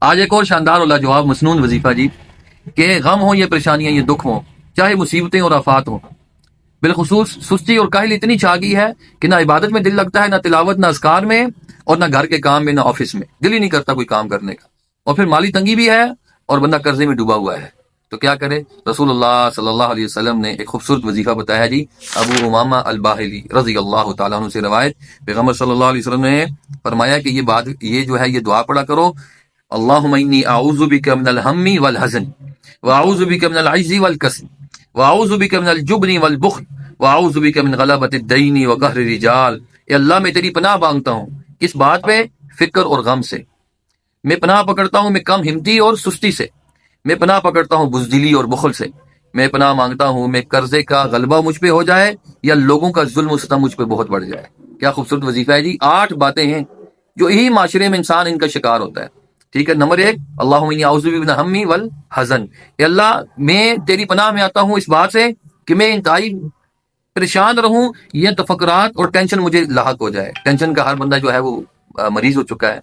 آج ایک اور شاندار اور لاجواب مسنون وظیفہ جی، کہ غم ہوں یا پریشانیاں یا دکھ ہوں، چاہے مصیبتیں اور آفات ہوں، بالخصوص سستی اور کاہل اتنی چھا گئی ہے کہ نہ عبادت میں دل لگتا ہے، نہ تلاوت، نہ اذکار میں، اور نہ گھر کے کام میں، نہ آفس میں، دل ہی نہیں کرتا کوئی کام کرنے کا، اور پھر مالی تنگی بھی ہے اور بندہ قرضے میں ڈوبا ہوا ہے، تو کیا کرے؟ رسول اللہ صلی اللہ علیہ وسلم نے ایک خوبصورت وظیفہ بتایا جی، ابو امامہ الباہلی رضی اللہ تعالیٰ عنہ سے روایت، پیغمبر صلی اللہ علیہ وسلم نے فرمایا کہ یہ جو ہے یہ دعا پڑھا کرو: اللہم انی اعوذ بک من الہم والحزن، واعوذ بک من العجز والکسل، واعوذ بک من الجبن والبخل، واعوذ بک من غلبۃ الدین وقہر الرجال۔ اے اللہ میں تیری پناہ مانگتا ہوں کس بات پہ؟ فکر اور غم سے۔ میں پناہ پکڑتا ہوں میں کم ہمتی اور سستی سے۔ میں پناہ پکڑتا ہوں بزدلی اور بخل سے۔ میں پناہ مانگتا ہوں میں قرضے کا غلبہ مجھ پہ ہو جائے یا لوگوں کا ظلم و ستم مجھ پہ بہت بڑھ جائے۔ کیا خوبصورت وظیفہ ہے جی! 8 باتیں ہیں جو یہی معاشرے میں انسان ان کا شکار ہوتا ہے۔ ٹھیک ہے، نمبر 1، اللہم انی اعوذ بک من الہم والحزن، اے اللہ میں تیری پناہ میں آتا ہوں اس بات سے کہ میں انتہائی پریشان رہوں، یہ تفکرات اور ٹینشن مجھے لاحق ہو جائے۔ ٹینشن کا ہر بندہ جو ہے وہ مریض ہو چکا ہے،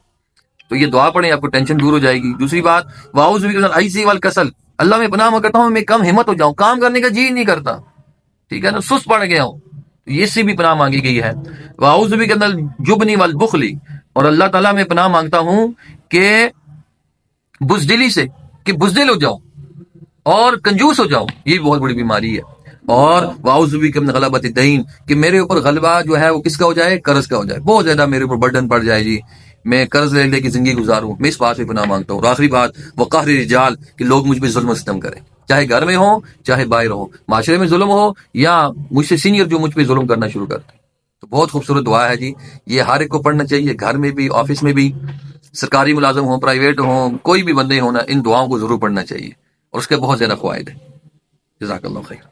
تو یہ دعا پڑھیں، آپ کو ٹینشن دور ہو جائے گی۔ دوسری بات، واعوذ بک من العجز والکسل، اللہ میں پناہ مانگتا ہوں میں کم ہمت ہو جاؤں، کام کرنے کا جی نہیں کرتا، ٹھیک ہے نا، سست پڑ گیا ہوں، یہ سے بھی پناہ مانگی گئی ہے۔ واعوذ بک من الجبن والبخل، اور اللہ تعالیٰ میں پناہ مانگتا ہوں کہ بزدلی سے، کہ بزدل ہو جاؤ اور کنجوس ہو جاؤ، یہ بہت بڑی بیماری ہے۔ اور واعوذ بک من غلبۃ الدین، کہ میرے اوپر غلبہ جو ہے وہ کس کا ہو جائے؟ قرض کا ہو جائے، بہت زیادہ میرے اوپر برڈن پڑ جائے جی، میں قرض لے لے کے زندگی گزاروں، میں اس بات سے پناہ مانگتا ہوں۔ اور آخری بات، وقہر الرجال، کہ لوگ مجھ پہ ظلم و ستم کریں، چاہے گھر میں ہوں چاہے باہر ہوں، معاشرے میں ظلم ہو یا مجھ سے سینئر جو مجھ پہ ظلم کرنا شروع کرتے ہیں۔ تو بہت خوبصورت دعا ہے جی، یہ ہر ایک کو پڑھنا چاہیے، گھر میں بھی، آفس میں بھی، سرکاری ملازم ہوں، پرائیویٹ ہوں، کوئی بھی بندے ہونا، ان دعاؤں کو ضرور پڑھنا چاہیے، اور اس کے بہت زیادہ فوائد ہیں۔ جزاک اللہ خیر۔